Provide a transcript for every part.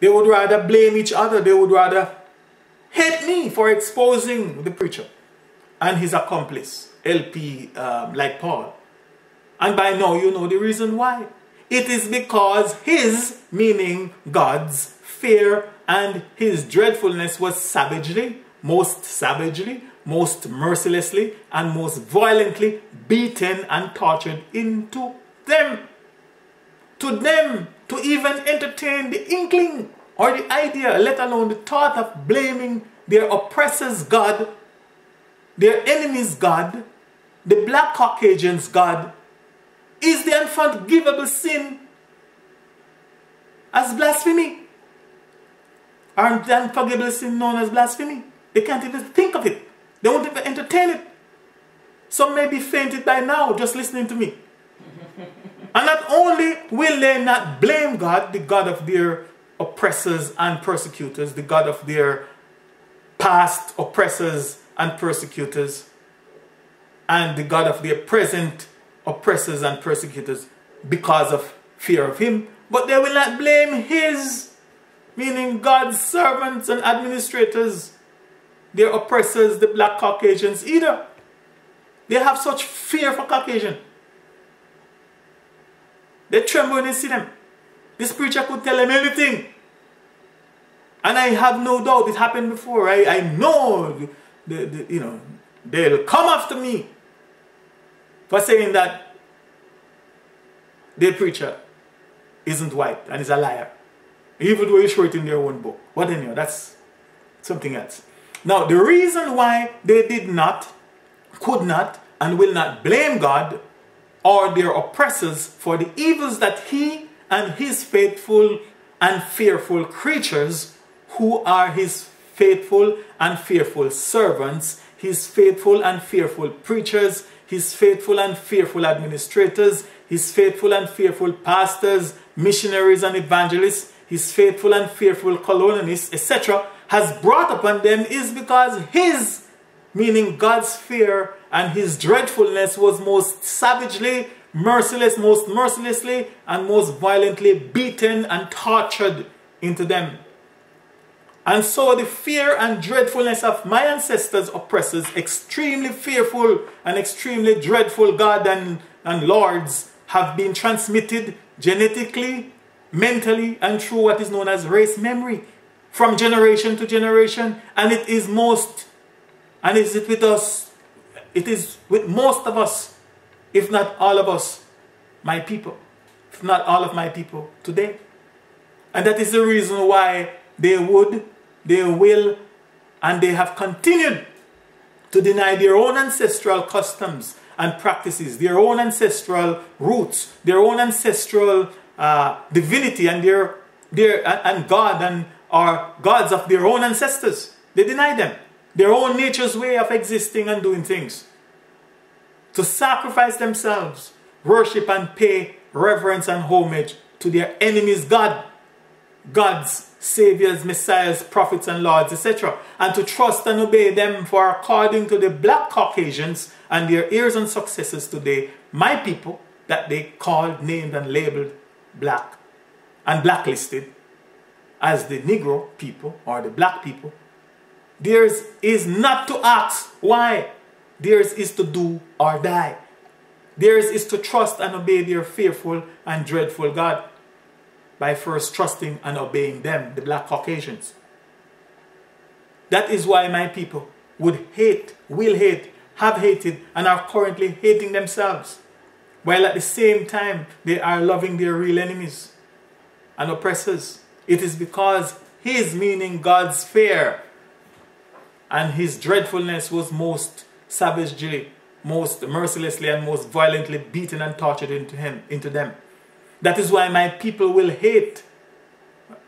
They would rather blame each other. They would rather hate me for exposing the preacher and his accomplice, LP, like Paul. And by now you know the reason why. It is because his, meaning God's, fear and his dreadfulness was savagely, most mercilessly, and most violently beaten and tortured into them. To them, to even entertain the inkling or the idea, let alone the thought of blaming their oppressor's God, their enemy's God, the black Caucasian's God, is the unforgivable sin as blasphemy. Or the unforgivable sin known as blasphemy. They can't even think of it. They won't even entertain it. Some may be fainted by now just listening to me. And not only will they not blame God, the God of their oppressors and persecutors, the God of their past oppressors and persecutors, and the God of their present oppressors and persecutors because of fear of him, but they will not blame his, meaning God's servants and administrators, their oppressors, the black Caucasians either. They have such fear for Caucasian. They tremble when they see them. This preacher could tell them anything. And I have no doubt it happened before. I know, you know, they'll come after me for saying that their preacher isn't white and is a liar. Even though you show it in their own book. But anyway, that's something else. Now, the reason why they did not, could not, and will not blame God or their oppressors for the evils that he and his faithful and fearful creatures, who are his faithful and fearful servants, his faithful and fearful preachers, his faithful and fearful administrators, his faithful and fearful pastors, missionaries and evangelists, his faithful and fearful colonialists, etc., has brought upon them is because his, meaning God's fear and his dreadfulness was most savagely, most mercilessly, and most violently beaten and tortured into them. And so the fear and dreadfulness of my ancestors' oppressors, extremely fearful and extremely dreadful God and lords, have been transmitted genetically, mentally, and through what is known as race memory from generation to generation. And it is most, and is it with us, it is with most of us, if not all of us, my people, if not all of my people today. And that is the reason why they would, they will, and they have continued to deny their own ancestral customs and practices, their own ancestral roots, their own ancestral divinity, and and God and or gods of their own ancestors. They deny them, their own nature's way of existing and doing things, to sacrifice themselves, worship and pay reverence and homage to their enemy's God, gods, saviors, messiahs, prophets and lords, etc., and to trust and obey them, for according to the black Caucasians and their heirs and successors today, my people that they called, named and labeled black and blacklisted as the Negro people or the black people, theirs is not to ask why. Theirs is to do or die. Theirs is to trust and obey their fearful and dreadful God by first trusting and obeying them, the black Caucasians. That is why my people would hate, will hate, have hated, and are currently hating themselves, while at the same time they are loving their real enemies and oppressors. It is because his, meaning God's fear and his dreadfulness, was most savagely, most mercilessly, and most violently beaten and tortured into them. That is why my people will hate,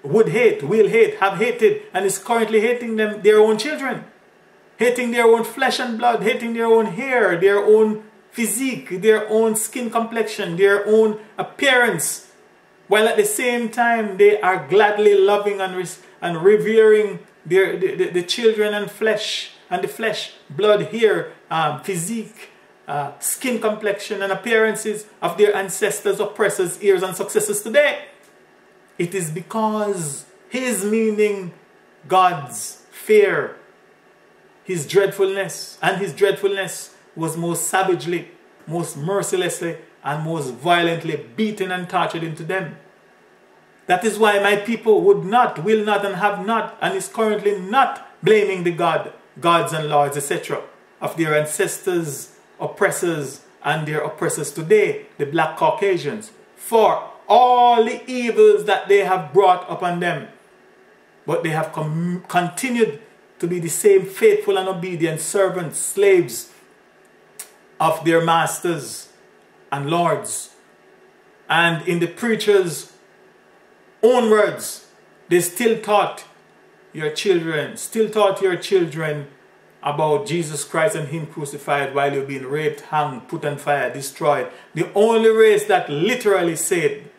would hate, will hate, have hated, and is currently hating them, their own children, hating their own flesh and blood, hating their own hair, their own physique, their own skin complexion, their own appearance, while at the same time they are gladly loving and revering the children and flesh, and the flesh, blood, hair, physique, skin complexion and appearances of their ancestors, oppressors, heirs and successors today. It is because his meaning God's fear, his dreadfulness, and his dreadfulness was most savagely, most mercilessly, and most violently beaten and tortured into them. That is why my people would not, will not, and have not, and is currently not blaming the gods and lords, etc., of their ancestors, oppressors, and their oppressors today, the black Caucasians, for all the evils that they have brought upon them. But they have continued to be the same faithful and obedient servants, slaves of their masters and lords. And in the preacher's own words, they still taught your children about Jesus Christ and him crucified while you're being raped, hanged, put on fire, destroyed. The only race that literally said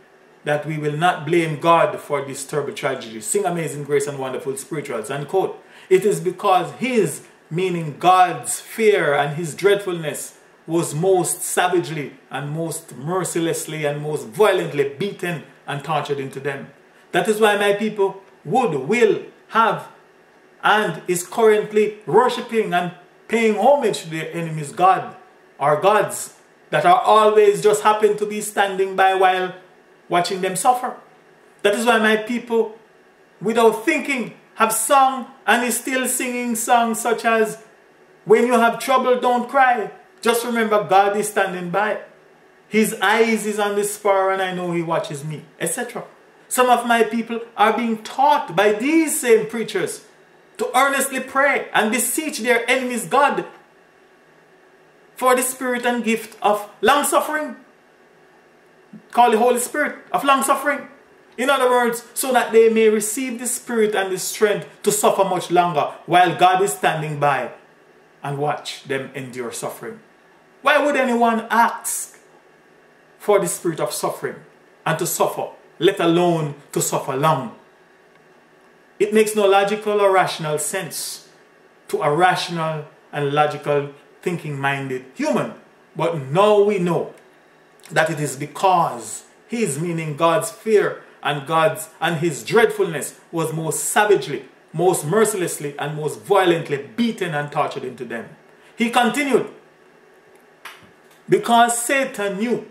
that we will not blame God for this terrible tragedy. Sing Amazing Grace and Wonderful Spirituals, unquote. It is because his, meaning God's fear and his dreadfulness, was most savagely and most mercilessly and most violently beaten and tortured into them. That is why my people would, will, have, and is currently worshipping and paying homage to their enemy's God, or gods, that are always just happen to be standing by while watching them suffer. That is why my people, without thinking, have sung and is still singing songs such as, when you have trouble, don't cry. Just remember God is standing by. His eyes is on the sparrow and I know he watches me, etc. Some of my people are being taught by these same preachers to earnestly pray and beseech their enemies God for the spirit and gift of long-suffering. Call the Holy Spirit of long-suffering. In other words, so that they may receive the spirit and the strength to suffer much longer while God is standing by and watch them endure suffering. Why would anyone ask for the spirit of suffering and to suffer, let alone to suffer long? It makes no logical or rational sense to a rational and logical thinking-minded human. But now we know that it is because his, meaning God's fear and his dreadfulness, was most savagely, most mercilessly, and most violently beaten and tortured into them. He continued, because Satan knew,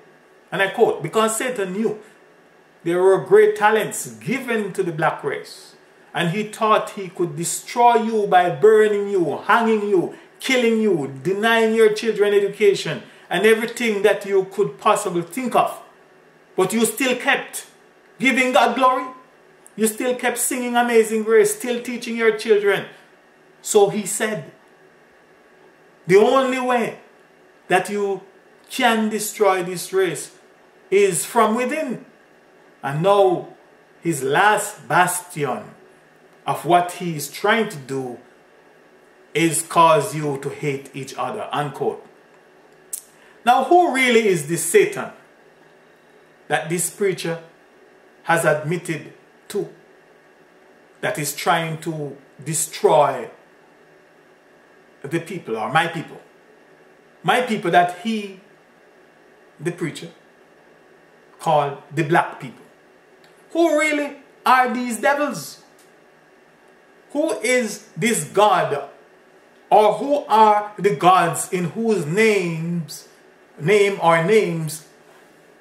and I quote, because Satan knew there were great talents given to the black race, and he thought he could destroy you by burning you, hanging you, killing you, denying your children education, and everything that you could possibly think of. But you still kept giving God glory. You still kept singing Amazing Grace, still teaching your children. So he said, the only way that you can destroy this race is from within. And now his last bastion of what he is trying to do is cause you to hate each other, unquote. Now, who really is this Satan that this preacher has admitted to, that is trying to destroy the people, or my people? My people that he, the preacher, called the black people. Who really are these devils? Who is this God? Or who are the gods in whose name or names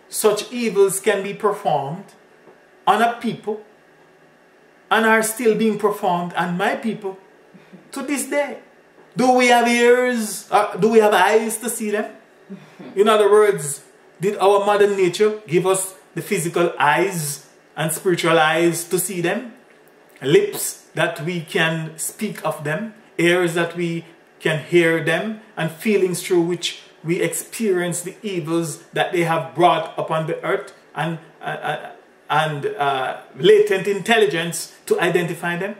such evils can be performed on a people and are still being performed on my people to this day? Do we have ears? Do we have eyes to see them? In other words, did our modern nature give us the physical eyes and spiritual eyes to see them? Lips that we can speak of them, ears that we can hear them, and feelings through which we experience the evils that they have brought upon the earth, and latent intelligence to identify them?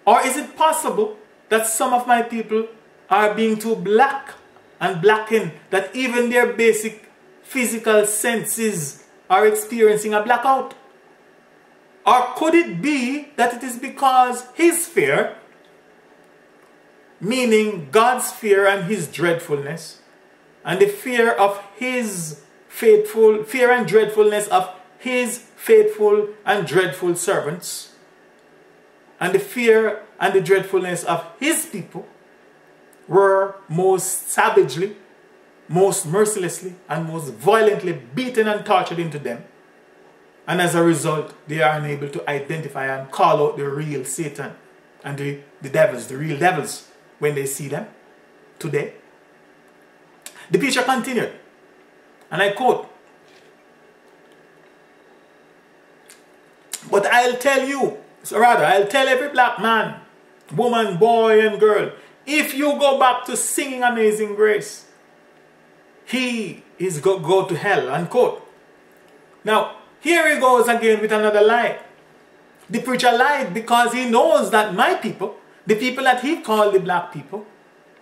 Or is it possible that some of my people are being too black and blackened that even their basic physical senses are experiencing a blackout? Or could it be that it is because his fear, meaning God's fear and his dreadfulness, and the fear of his fear and dreadfulness of his faithful and dreadful servants, and the fear and the dreadfulness of his people were most savagely, most mercilessly, and most violently beaten and tortured into them. And as a result, they are unable to identify and call out the real Satan and the devils, the real devils, when they see them today. The preacher continued, and I quote, "But I'll tell you, I'll tell every black man, woman, boy, and girl, if you go back to singing Amazing Grace, he is going to go to hell," unquote. Now, here he goes again with another lie. The preacher lied because he knows that my people, the people that he called the black people,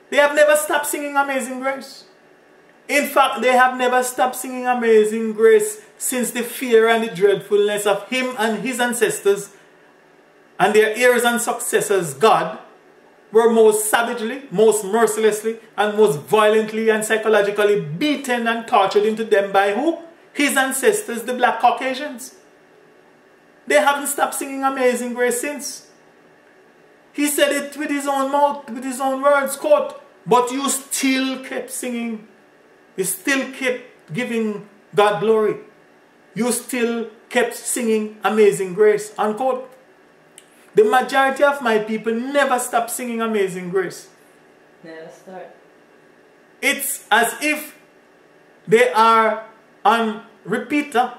they have never stopped singing Amazing Grace. In fact, they have never stopped singing Amazing Grace since the fear and the dreadfulness of him and his ancestors and their heirs and successors, God, were most savagely, most mercilessly, and most violently and psychologically beaten and tortured into them by who? His ancestors, the black Caucasians. They haven't stopped singing Amazing Grace since. He said it with his own mouth, with his own words, quote, "But you still kept singing. You still kept giving God glory. You still kept singing Amazing Grace," unquote. The majority of my people never stop singing Amazing Grace. Never start. It's as if they are on repeater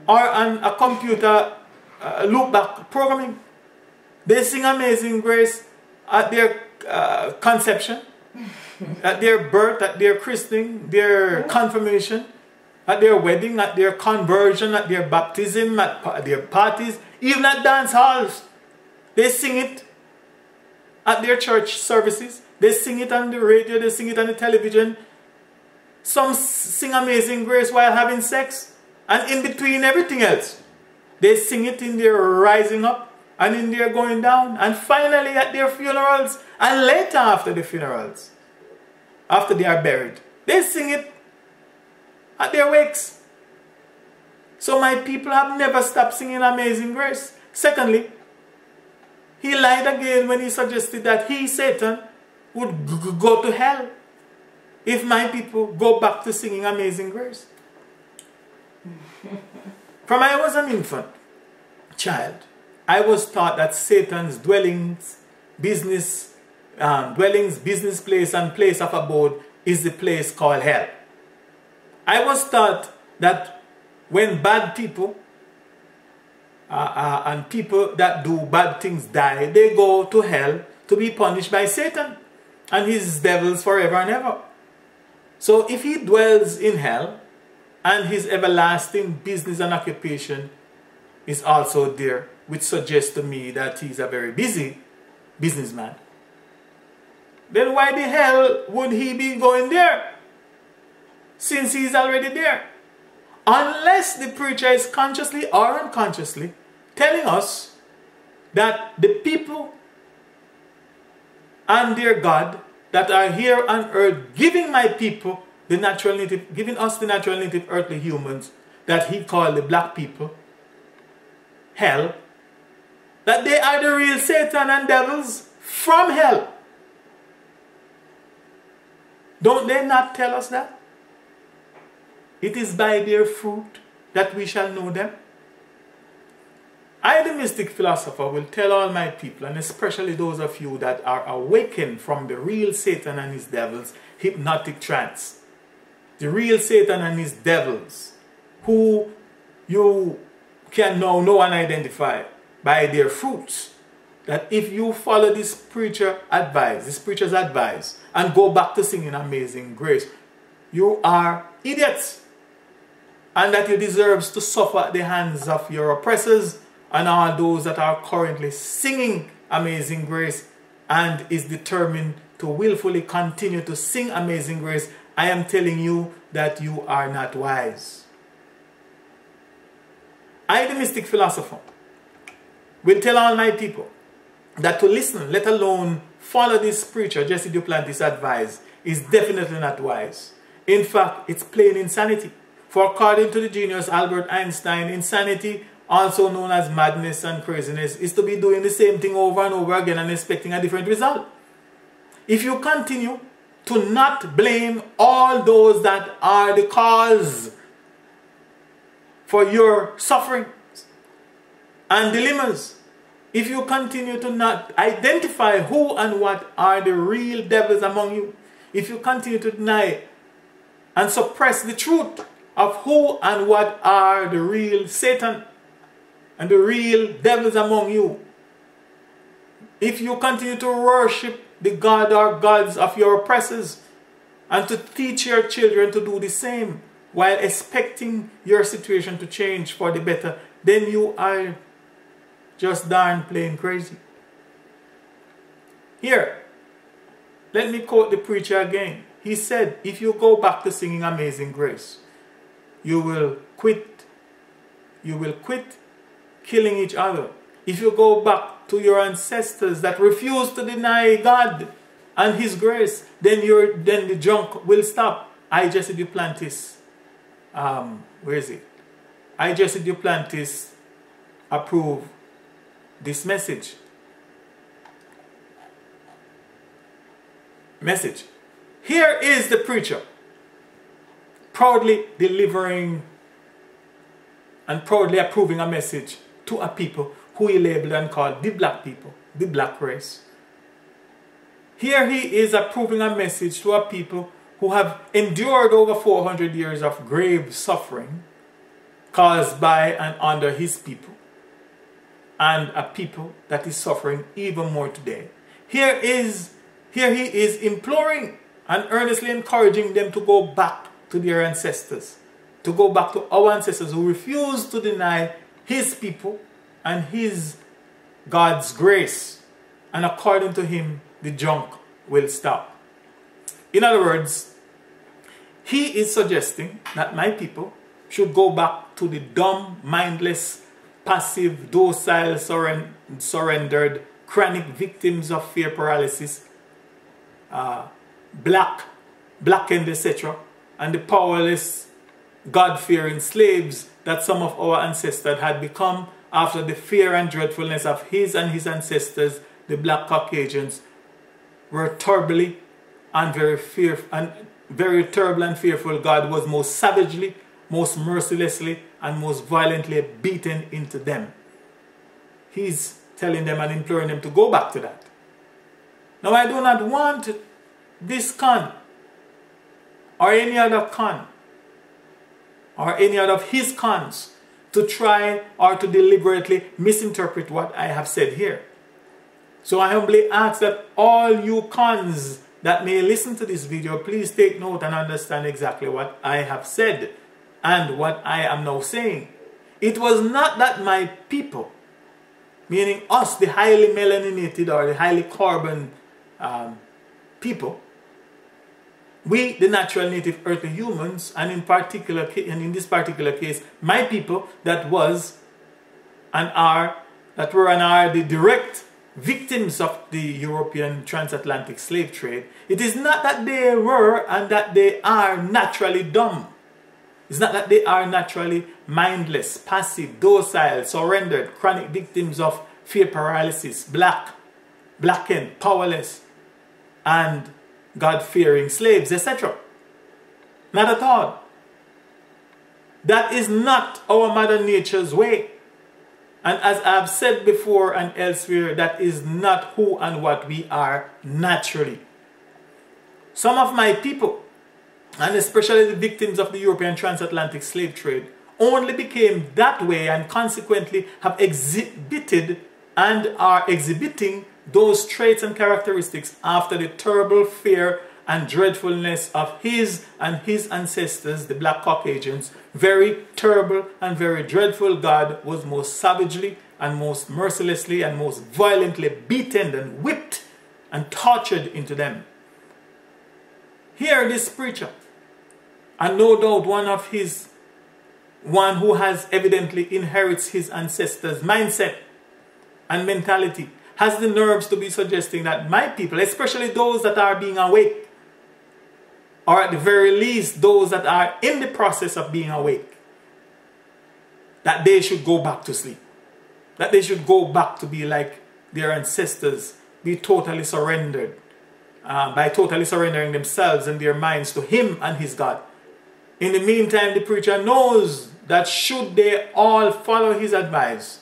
or on a computer loopback programming. They sing Amazing Grace at their conception, at their birth, at their christening, their confirmation, at their wedding, at their conversion, at their baptism, at their parties, even at dance halls. They sing it at their church services. They sing it on the radio. They sing it on the television. Some sing Amazing Grace while having sex. And in between everything else, they sing it in their rising up and in their going down. And finally at their funerals and later after the funerals, after they are buried, they sing it at their wakes. So my people have never stopped singing Amazing Grace. Secondly, he lied again when he suggested that he, Satan, would go to hell if my people go back to singing Amazing Grace. From I was an infant child, I was taught that Satan's business place, and place of abode is the place called hell. I was taught that when bad people and people that do bad things die, they go to hell to be punished by Satan and his devils forever and ever. So if he dwells in hell and his everlasting business and occupation is also there, which suggests to me that he's a very busy businessman, then why the hell would he be going there since he's already there? Unless the preacher is consciously or unconsciously telling us that the people and their God that are here on earth giving my people the natural native, giving us the natural native earthly humans that he called the black people, hell, that they are the real Satan and devils from hell. Don't they not tell us that? It is by their fruit that we shall know them. I, the mystic philosopher, will tell all my people, and especially those of you that are awakened from the real Satan and his devils, hypnotic trance. The real Satan and his devils, who you can now know and identify by their fruits, that if you follow this preacher's advice, and go back to singing Amazing Grace, you are idiots. And that you deserve to suffer at the hands of your oppressors and all those that are currently singing Amazing Grace and is determined to willfully continue to sing Amazing Grace. I am telling you that you are not wise. I, the mystic philosopher, will tell all my people that to listen, let alone follow this preacher, Jesse Duplaintis' advice, is definitely not wise. In fact, it's plain insanity. For according to the genius Albert Einstein, insanity also known as madness and craziness, is to be doing the same thing over and over again and expecting a different result. If you continue to not blame all those that are the cause for your suffering and dilemmas, if you continue to not identify who and what are the real devils among you, if you continue to deny and suppress the truth of who and what are the real Satan and the real devils among you, if you continue to worship the God or gods of your oppressors and to teach your children to do the same while expecting your situation to change for the better, then you are just darn plain crazy. Here, let me quote the preacher again. He said, if you go back to singing Amazing Grace, you will quit killing each other. If you go back to your ancestors that refused to deny God and His grace, then the junk will stop. I Duplaintis, where is it? I Duplaintis approve this message. Here is the preacher proudly delivering and proudly approving a message to a people who he labeled and called the black people, the black race. Here he is approving a message to a people who have endured over 400 years of grave suffering caused by and under his people, and a people that is suffering even more today. Here he is imploring and earnestly encouraging them to go back to their ancestors, to go back to our ancestors who refused to deny his people and his God's grace. And according to him, the junk will stop. In other words, he is suggesting that my people should go back to the dumb, mindless, passive, docile, surrendered, chronic victims of fear paralysis, blackened, etc., and the powerless, God-fearing slaves that some of our ancestors had become after the fear and dreadfulness of his and his ancestors, the black Caucasians, were terribly and very terrible and fearful. God was most savagely, most mercilessly, and most violently beaten into them. He's telling them and imploring them to go back to that. Now, I do not want this con or any other con or any other of his cons to try or to deliberately misinterpret what I have said here. So I humbly ask that all you cons that may listen to this video, please take note and understand exactly what I have said and what I am now saying. It was not that my people, meaning us, the highly melaninated or the highly carbon people, we, the natural native earthly humans, and in this particular case, my people that were and are the direct victims of the European transatlantic slave trade. It is not that they were and that they are naturally dumb. It's not that they are naturally mindless, passive, docile, surrendered, chronic victims of fear paralysis, blackened, powerless, and God-fearing slaves, etc. Not at all. That is not our Mother Nature's way. And as I've said before and elsewhere, that is not who and what we are naturally. Some of my people, and especially the victims of the European transatlantic slave trade, only became that way and consequently have exhibited and are exhibiting those traits and characteristics after the terrible fear and dreadfulness of his and his ancestors, the black Caucasians. Very terrible and very dreadful. God was most savagely and most mercilessly and most violently beaten and whipped and tortured into them. Here this preacher, and no doubt one who has evidently inherits his ancestors' mindset and mentality, has the nerves to be suggesting that my people, especially those that are being awake, or at the very least those that are in the process of being awake, that they should go back to sleep. That they should go back to be like their ancestors, be totally surrendered, by totally surrendering themselves and their minds to Him and His God. In the meantime, the preacher knows that should they all follow his advice,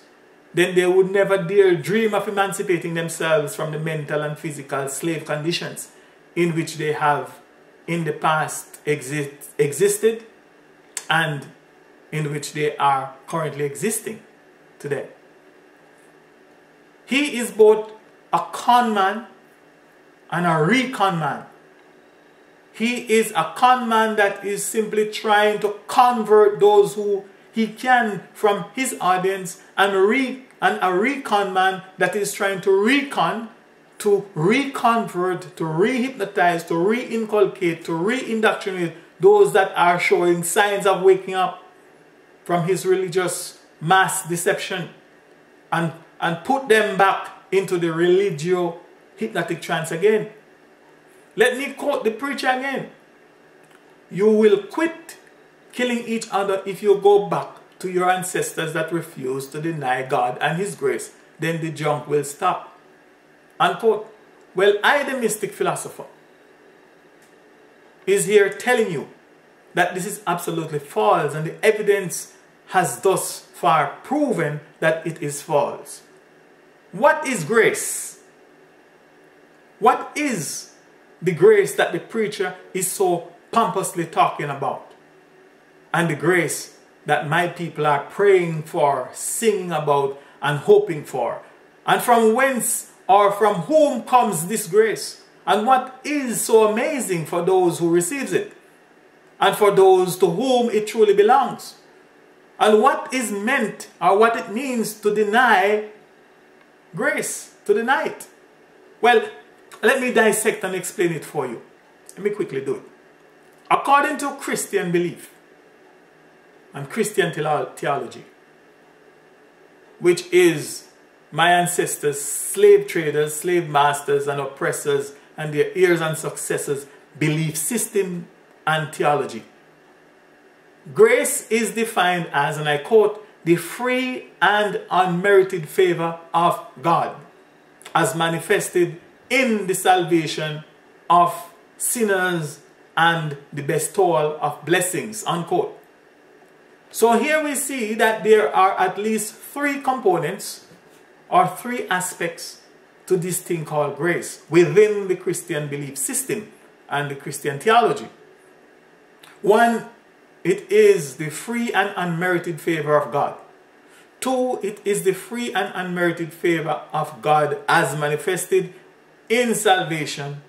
then they would never dare dream of emancipating themselves from the mental and physical slave conditions in which they have in the past existed and in which they are currently existing today. He is both a con man and a recon man. He is a con man that is simply trying to convert those who he can from his audience, and a recon man that is trying to recon, to reconvert, to rehypnotize, to reinculcate, to reindoctrinate those that are showing signs of waking up from his religious mass deception, and put them back into the religio hypnotic trance again. Let me quote the preacher again. You will quit killing each other if you go back to your ancestors that refuse to deny God and His grace. Then the junk will stop. Unquote. Well, I, the mystic philosopher, is here telling you that this is absolutely false, and the evidence has thus far proven that it is false. What is grace? What is the grace that the preacher is so pompously talking about? And the grace that my people are praying for, singing about, and hoping for? And from whence or from whom comes this grace? And what is so amazing for those who receives it? And for those to whom it truly belongs? And what is meant, or what it means to deny grace, to deny it? Well, let me dissect and explain it for you. Let me quickly do it. According to Christian belief and Christian theology, which is my ancestors, slave traders, slave masters and oppressors and their heirs and successors' belief system and theology, grace is defined as, and I quote, the free and unmerited favor of God as manifested in the salvation of sinners and the bestowal of blessings, unquote. So here we see that there are at least three components or three aspects to this thing called grace within the Christian belief system and the Christian theology. One, it is the free and unmerited favor of God. Two, it is the free and unmerited favor of God as manifested in salvation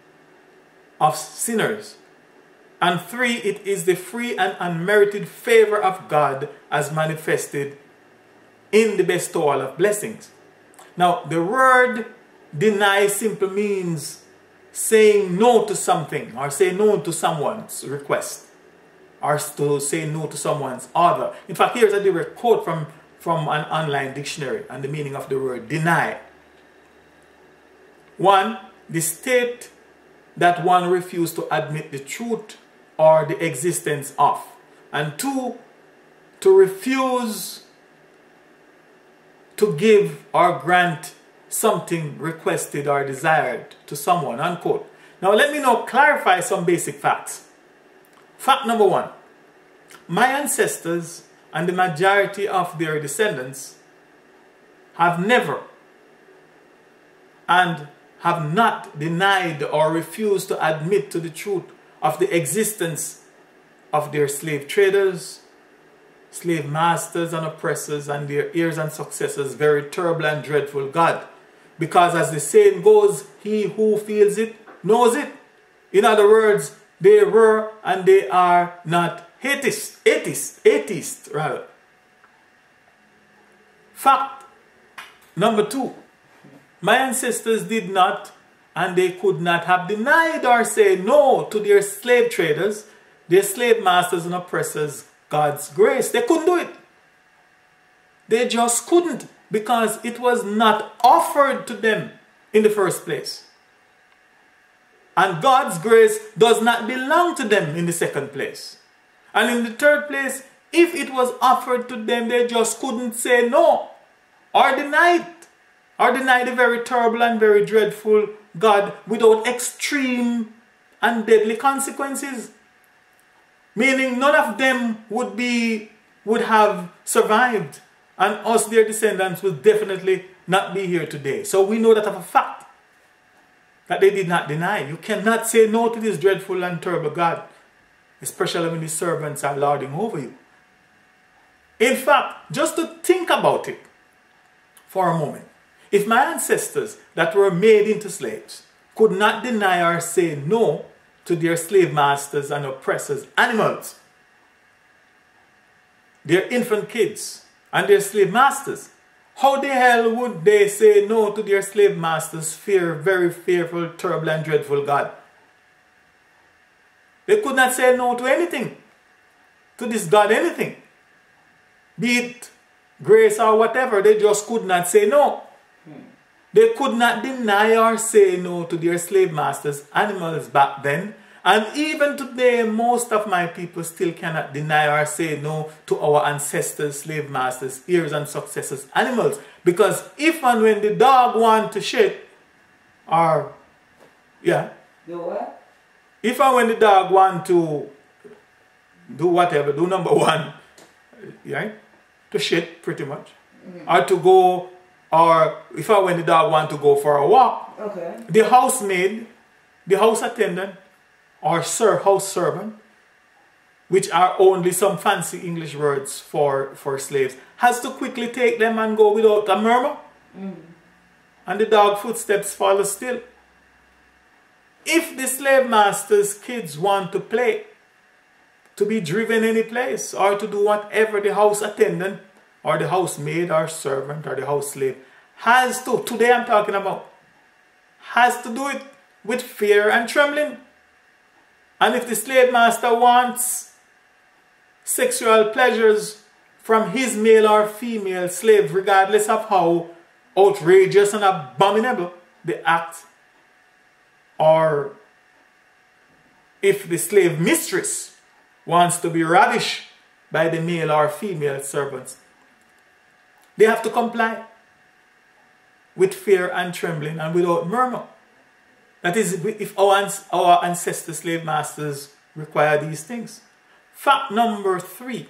of sinners. And three, it is the free and unmerited favor of God as manifested in the bestowal of blessings. Now, the word deny simply means saying no to something, or say no to someone's request, or to say no to someone's order. In fact, here's a direct quote from an online dictionary and the meaning of the word deny. One, the state that one refused to admit the truth or the existence of. And two, to refuse to give or grant something requested or desired to someone, unquote. Now let me now clarify some basic facts. Fact number one, my ancestors and the majority of their descendants have never and have not denied or refused to admit to the truth of the existence of their slave traders, slave masters and oppressors, and their heirs and successors' very terrible and dreadful God. Because as the saying goes, he who feels it knows it. In other words, they were and they are not atheists rather. Fact number two, my ancestors did not and they could not have denied or say no to their slave traders, their slave masters and oppressors, God's grace. They couldn't do it. They just couldn't, because it was not offered to them in the first place. And God's grace does not belong to them in the second place. And in the third place, If it was offered to them, they just couldn't say no or deny it, or deny the very terrible and very dreadful God without extreme and deadly consequences. Meaning none of them would have survived, and us, their descendants, will definitely not be here today. So we know that of a fact, that they did not deny. You cannot say no to this dreadful and terrible God, especially when his servants are lording over you. In fact, just to think about it for a moment, if my ancestors that were made into slaves could not deny or say no to their slave masters and oppressors, animals, their infant kids, and their slave masters, how the hell would they say no to their slave masters, very fearful, terrible, and dreadful God? They could not say no to anything, to this God, anything. Be it grace or whatever, they just could not say no. They could not deny or say no to their slave masters, animals back then. And even today, most of my people still cannot deny or say no to our ancestors, slave masters, heirs and successors, animals. Because if and when the dog wants to shit, or, yeah. Do what? If and when the dog wants to do whatever, do number one, right? To shit, pretty much. Or to go, or if and when the dog wants to go for a walk, okay, the housemaid, the house attendant, or house servant, which are only some fancy English words for slaves, has to quickly take them and go without a murmur. And the dog footsteps follow still. If the slave master's kids want to play, to be driven any place, or to do whatever the house attendant, or the housemaid, or servant, or the house slave has to, today I'm talking about, has to do it with fear and trembling. And if the slave master wants sexual pleasures from his male or female slave, regardless of how outrageous and abominable the act, or if the slave mistress wants to be ravished by the male or female servants, they have to comply with fear and trembling and without murmur. That is, if our ancestor slave masters require these things. Fact number 3.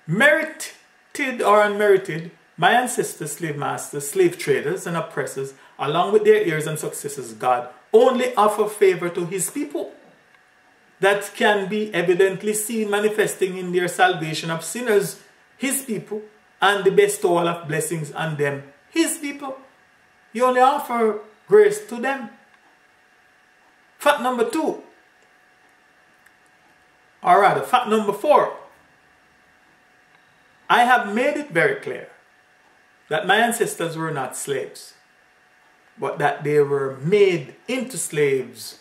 Merited or unmerited, my ancestor slave masters, slave traders and oppressors, along with their heirs and successors, God, only offer favor to his people. That can be evidently seen manifesting in their salvation of sinners, his people, and the bestowal of blessings on them, his people. You only offer grace to them. Fact number 2, or rather, fact number 4. I have made it very clear that my ancestors were not slaves, but that they were made into slaves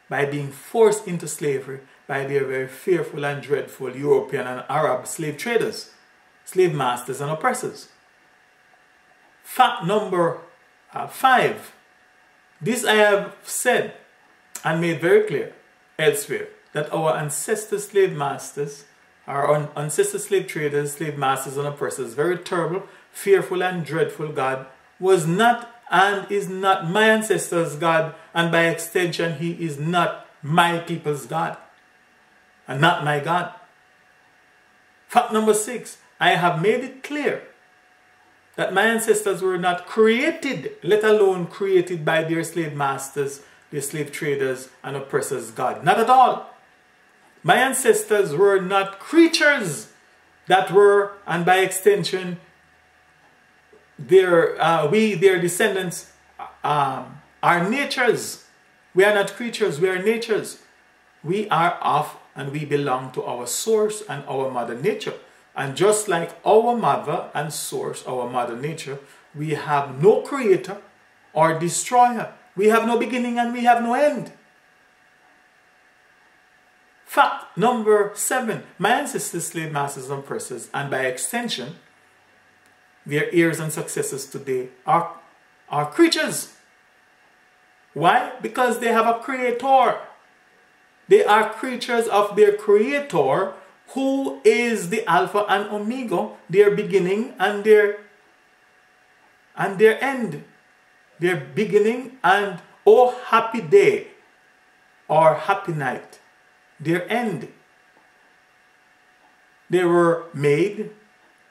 by being forced into slavery by their very fearful and dreadful European and Arab slave traders, slave masters and oppressors. Fact number 5. This I have said and made very clear elsewhere, that our ancestor slave masters, our ancestor slave traders, slave masters and oppressors, very terrible, fearful and dreadful God, was not and is not my ancestors' God, and by extension he is not my people's God and not my God. Fact number 6, I have made it clear that my ancestors were not created, let alone created by their slave masters, their slave traders and oppressors' God. Not at all. My ancestors were not creatures that were, and by extension, their descendants, are natures. We are not creatures, we are natures. We are of and we belong to our source and our mother nature. And just like our mother and source, our mother nature, we have no creator or destroyer. We have no beginning and we have no end. Fact number 7. My ancestors, slave masters and oppressors, and by extension, their heirs and successors today are creatures. Why? Because they have a creator. They are creatures of their creator who is the Alpha and Omega, their beginning and their end. Their beginning and, oh happy day, or happy night, their end. They were made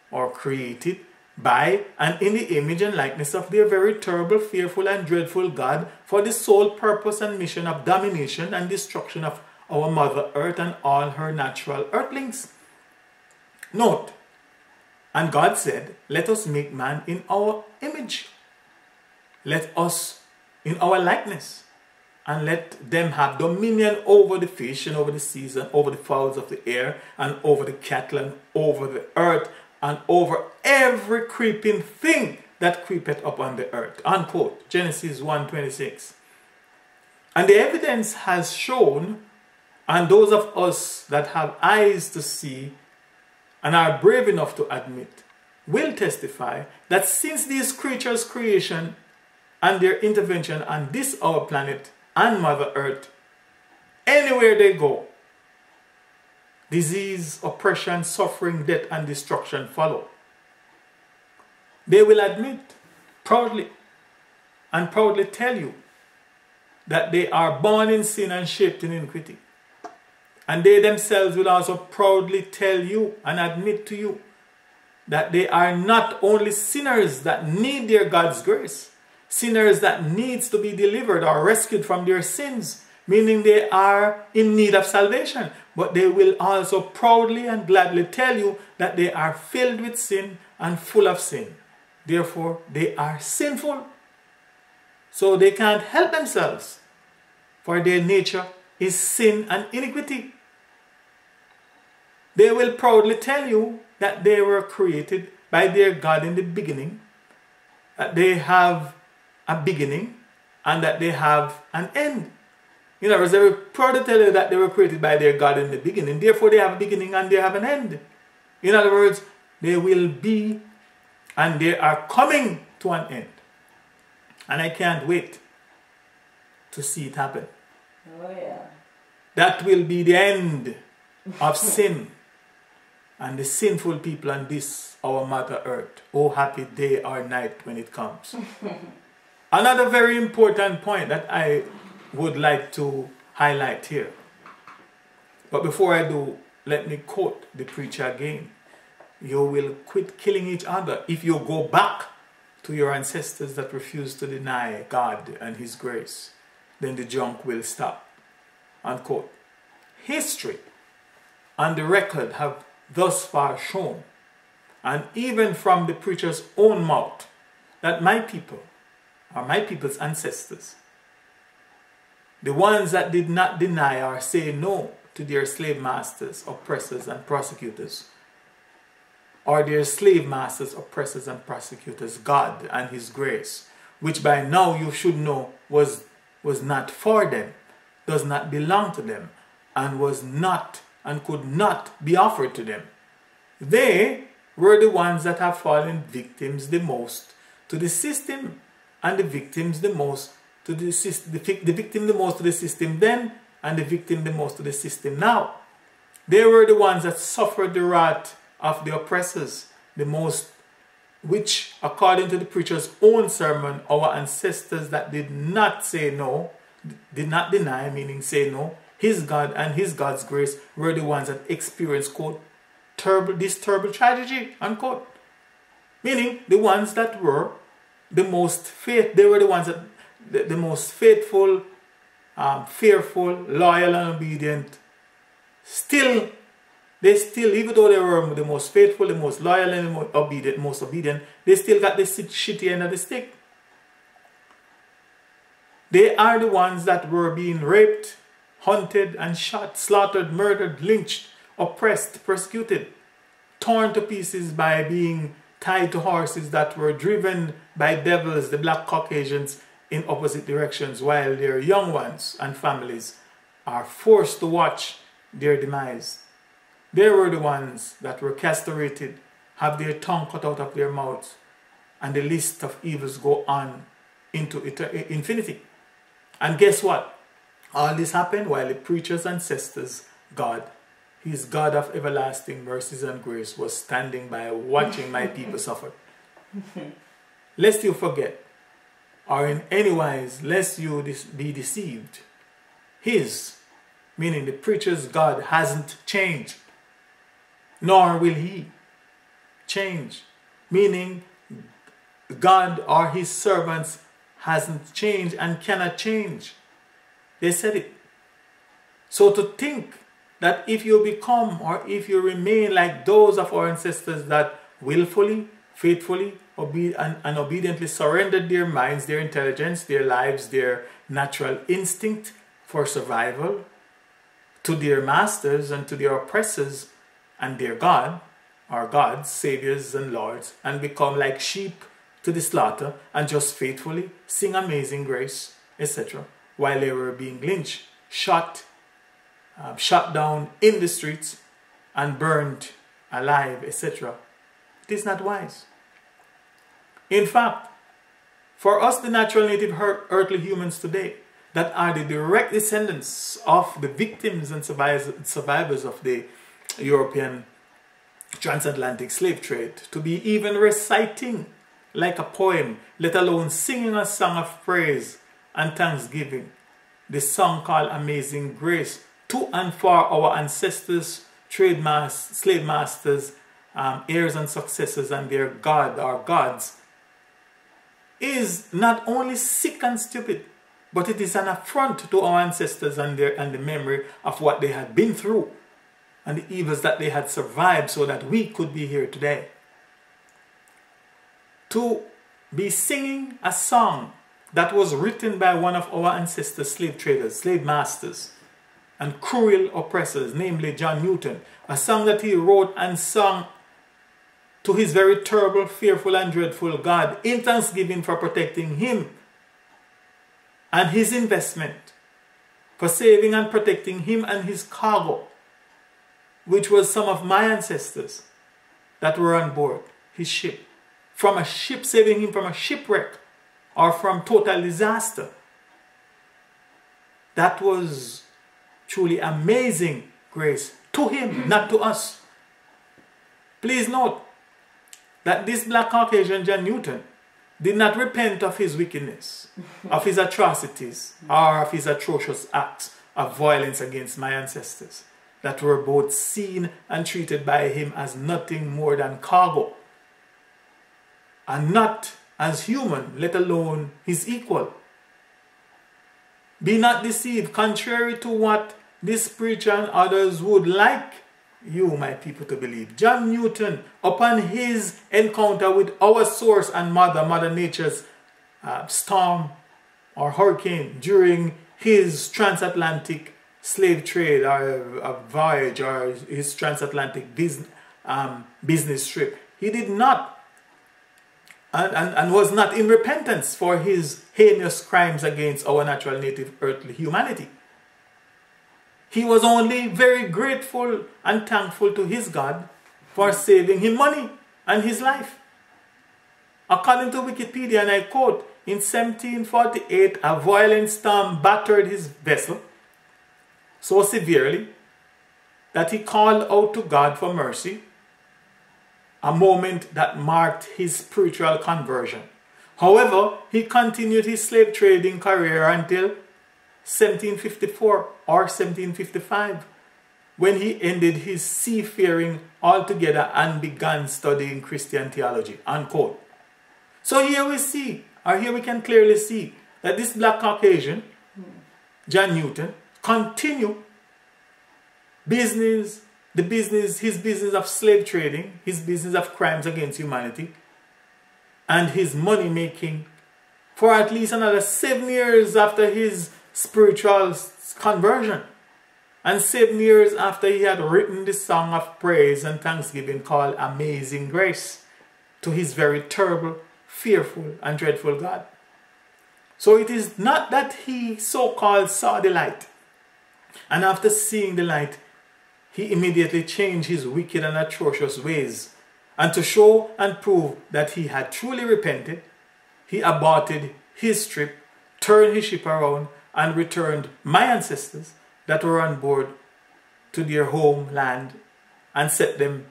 or created by and in the image and likeness of their very terrible, fearful, and dreadful God, for the sole purpose and mission of domination and destruction of our Mother Earth and all her natural earthlings. Note, and God said, let us make man in our image. Let us in our likeness. And let them have dominion over the fish and over the seas and over the fowls of the air and over the cattle and over the earth and over every creeping thing that creepeth upon the earth. Unquote. Genesis 1:26. And the evidence has shown, and those of us that have eyes to see and are brave enough to admit, will testify that since these creatures' creation and their intervention on this our planet and Mother Earth, anywhere they go, disease, oppression, suffering, death, and destruction follow. They will admit proudly and proudly tell you that they are born in sin and shaped in iniquity. And they themselves will also proudly tell you and admit to you that they are not only sinners that need their God's grace, sinners that needs to be delivered or rescued from their sins, meaning they are in need of salvation, but they will also proudly and gladly tell you that they are filled with sin and full of sin. Therefore, they are sinful. So they can't help themselves, for their nature is sin and iniquity. They will proudly tell you that they were created by their God in the beginning, that they have a beginning and that they have an end. In other words, they will proudly tell you that they were created by their God in the beginning, therefore they have a beginning and they have an end. In other words, they will be and they are coming to an end. And I can't wait to see it happen. Oh yeah. That will be the end of sin and the sinful people on this, our Mother Earth. Oh, happy day or night when it comes. Another very important point that I would like to highlight here. But before I do, let me quote the preacher again. You will quit killing each other if you go back to your ancestors that refuse to deny God and His grace. Then the junk will stop. Unquote. History and the record have thus far shown, and even from the preacher's own mouth, that my people are my people's ancestors. The ones that did not deny or say no to their slave masters, oppressors, and prosecutors, or their slave masters, oppressors, and prosecutors, God and His grace, which by now you should know was not for them, does not belong to them, and was not and could not be offered to them. They were the ones that have fallen victims the most to the system, and the victims the most to the system, the victim the most to the system then, and the victim the most to the system now. They were the ones that suffered the wrath of the oppressors the most, which, according to the preacher's own sermon, our ancestors that did not say no, did not deny, meaning say no, His God and His God's grace were the ones that experienced, quote, this terrible tragedy, unquote. Meaning the ones that were the most they were the ones that the most faithful, fearful, loyal, and obedient. Still, even though they were the most faithful, the most loyal, and the most obedient, they still got the shitty end of the stick. They are the ones that were being raped, hunted and shot, slaughtered, murdered, lynched, oppressed, persecuted, torn to pieces by being tied to horses that were driven by devils, the black Caucasians, in opposite directions, while their young ones and families are forced to watch their demise. They were the ones that were castrated, have their tongue cut out of their mouths, and the list of evils go on into infinity. And guess what? All this happened while the preacher's ancestors, God, his God of everlasting mercies and grace was standing by watching my people suffer. Lest you forget, or in any wise, lest you be deceived. His, meaning the preacher's God, hasn't changed, nor will he change. Meaning God or his servants hasn't changed and cannot change. They said it. So to think that if you become or if you remain like those of our ancestors that willfully, faithfully, and obediently surrendered their minds, their intelligence, their lives, their natural instinct for survival to their masters and to their oppressors and their God, or gods, saviors and lords, and become like sheep to the slaughter and just faithfully sing Amazing Grace, etc., while they were being lynched, shot down in the streets and burned alive, etc. It is not wise. In fact, for us, the natural native earthly humans today, that are the direct descendants of the victims and survivors of the European transatlantic slave trade, to be even reciting like a poem, let alone singing a song of praise and thanksgiving, the song called Amazing Grace, to and for our ancestors, slave masters, heirs and successors and their God or gods, is not only sick and stupid, but it is an affront to our ancestors and the memory of what they had been through and the evils that they had survived so that we could be here today. To be singing a song that was written by one of our ancestors, slave traders, slave masters, and cruel oppressors, namely John Newton, a song that he wrote and sung to his very terrible, fearful, and dreadful God in thanksgiving for protecting him and his investment, for saving and protecting him and his cargo, which was some of my ancestors that were on board his ship, from a ship, saving him from a shipwreck or from total disaster. That was truly amazing grace to him, not to us. Please note that this black Caucasian John Newton did not repent of his wickedness, of his atrocities, or of his atrocious acts of violence against my ancestors that were both seen and treated by him as nothing more than cargo, and not as human, let alone his equal. Be not deceived, contrary to what this preacher and others would like you, my people, to believe. John Newton, upon his encounter with our source and Mother Nature's storm or hurricane during his transatlantic slave trade or voyage or his transatlantic business trip, he did not and was not in repentance for his heinous crimes against our natural native earthly humanity. He was only very grateful and thankful to his God for saving him money and his life. According to Wikipedia, and I quote, in 1748, a violent storm battered his vessel so severely that he called out to God for mercy, a moment that marked his spiritual conversion. However, he continued his slave trading career until 1754 or 1755, when he ended his seafaring altogether and began studying Christian theology, unquote. So here we see, or here we can clearly see, that this black Caucasian, John Newton, continued his business of slave trading, his business of crimes against humanity, and his money making for at least another 7 years after his spiritual conversion, and 7 years after he had written the song of praise and thanksgiving called Amazing Grace to his very terrible, fearful, and dreadful God. So it is not that he so-called saw the light, and after seeing the light, he immediately changed his wicked and atrocious ways, and to show and prove that he had truly repented, he aborted his trip, turned his ship around, and returned my ancestors that were on board to their homeland and set them,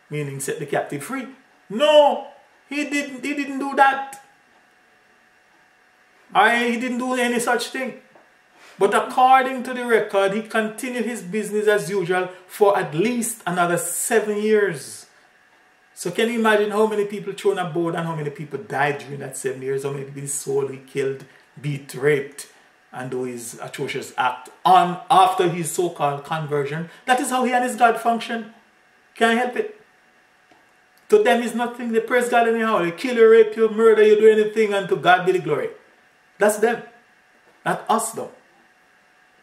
meaning set the captive free. No, he didn't do that. He didn't do any such thing. But according to the record, he continued his business as usual for at least another 7 years. So can you imagine how many people thrown aboard and how many people died during that 7 years? How many people he sold, he killed, beat, raped, and do his atrocious act on after his so-called conversion? That is how he and his God function. Can't help it. To them is nothing. They praise God anyhow. They kill you, rape you, murder you, do anything, and to God be the glory. That's them. Not us though.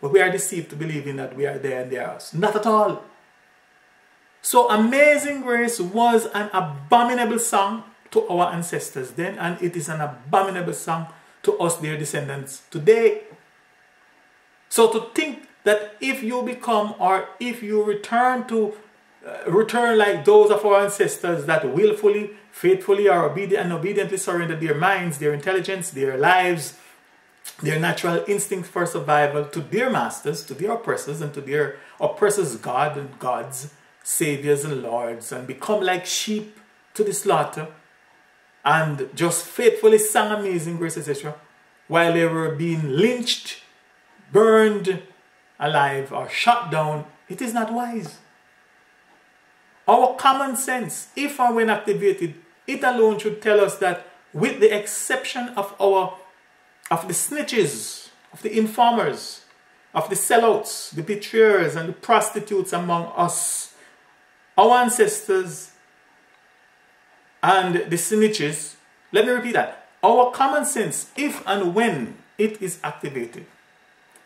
But we are deceived to believing that we are there and they are us. Not at all. So Amazing Grace was an abominable song to our ancestors then, and it is an abominable song to us, their descendants, today. So to think that if you become, or if you return like those of our ancestors that willfully, faithfully, or obediently surrendered their minds, their intelligence, their lives, their natural instinct for survival to their masters, to their oppressors, and to their oppressors' God and gods, saviors and lords, and become like sheep to the slaughter, and just faithfully sang Amazing Grace, etc., while they were being lynched, burned alive, or shot down, it is not wise. Our common sense, if and when activated, it alone should tell us that, with the exception of the snitches, of the informers, of the sellouts, the betrayers, and the prostitutes among us, our ancestors and the snitches, let me repeat that, our common sense, if and when it is activated,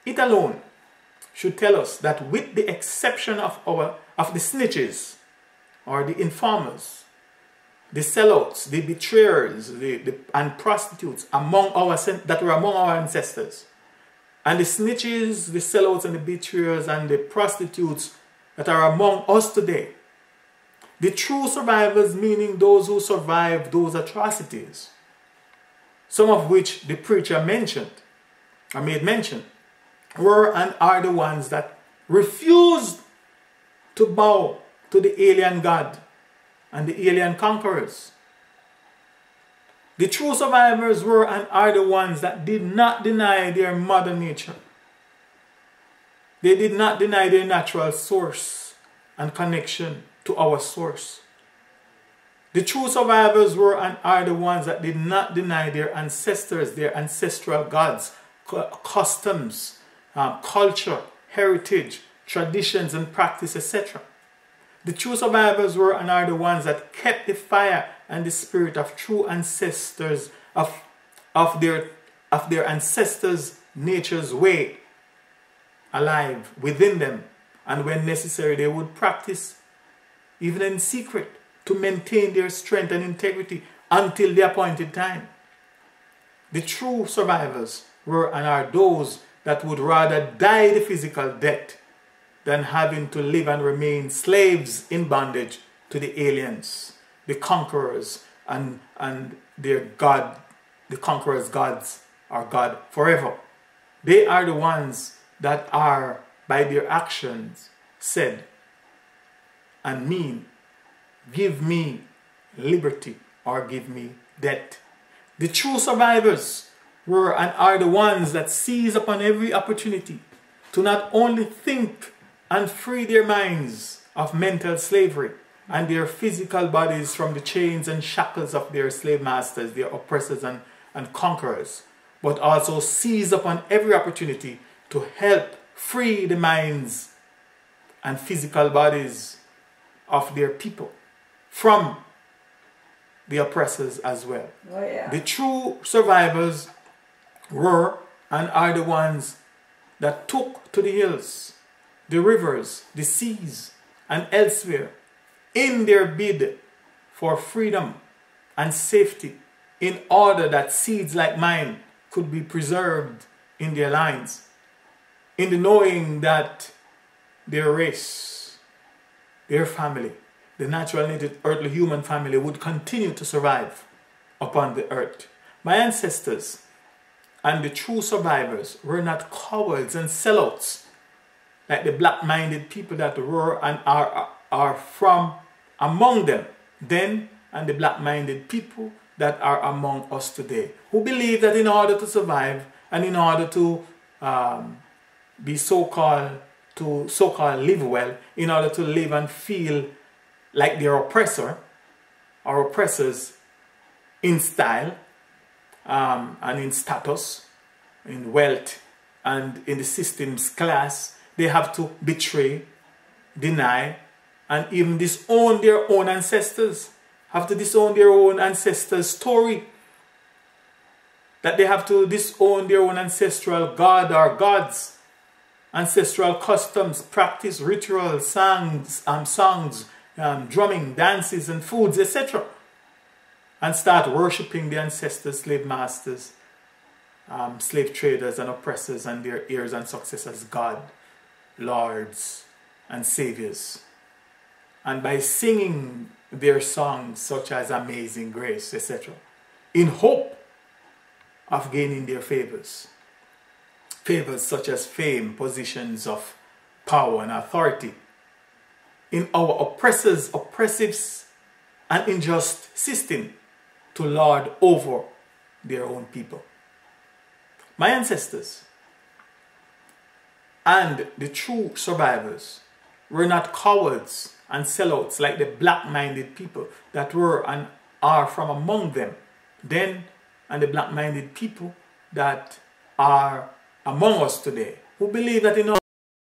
it alone should tell us that, with the exception of the snitches, or the informers, the sellouts, the betrayers, and prostitutes that were among our ancestors, and the snitches, the sellouts, and the betrayers, and the prostitutes that are among us today, the true survivors, meaning those who survived those atrocities, some of which the preacher mentioned, or made mention, were and are the ones that refused to bow to the alien God and the alien conquerors. The true survivors were and are the ones that did not deny their mother nature. They did not deny their natural source and connection to our source. The true survivors were and are the ones that did not deny their ancestors, their ancestral gods, customs, culture, heritage, traditions, and practice, etc. The true survivors were and are the ones that kept the fire and the spirit of true ancestors, of their ancestors' nature's way alive within them, and when necessary they would practice, even in secret, to maintain their strength and integrity until the appointed time. The true survivors were and are those that would rather die the physical death than having to live and remain slaves in bondage to the aliens, the conquerors, and their God, the conquerors' gods, or God forever. They are the ones that are, by their actions, said and mean, give me liberty or give me death. The true survivors were and are the ones that seize upon every opportunity to not only think and free their minds of mental slavery and their physical bodies from the chains and shackles of their slave masters, their oppressors and conquerors, but also seize upon every opportunity to help free the minds and physical bodies of their people from the oppressors as well. Oh, yeah. The true survivors were and are the ones that took to the hills, the rivers, the seas, and elsewhere in their bid for freedom and safety, in order that seeds like mine could be preserved in their lines, in the knowing that their race, their family, the natural native earthly human family would continue to survive upon the earth. My ancestors and the true survivors were not cowards and sellouts like the black-minded people that were and are from among them then, and the black-minded people that are among us today, who believe that in order to survive and in order to be so-called live well, in order to live and feel like their oppressor or oppressors in style and in status, in wealth and in the system's class, they have to betray, deny, and even disown their own ancestors, have to disown their own ancestors' story, that they have to disown their own ancestral god or gods, ancestral customs, practice, rituals, songs, drumming, dances, and foods, etc., and start worshipping the ancestors, slave masters, slave traders and oppressors and their heirs and successors, God, lords and saviors. And by singing their songs such as Amazing Grace, etc., in hope of gaining their favors. Favors such as fame, positions of power and authority in our oppressive and unjust system to lord over their own people. My ancestors and the true survivors were not cowards and sellouts like the black-minded people that were and are from among them then, and the black-minded people that are among us today, who believe that in order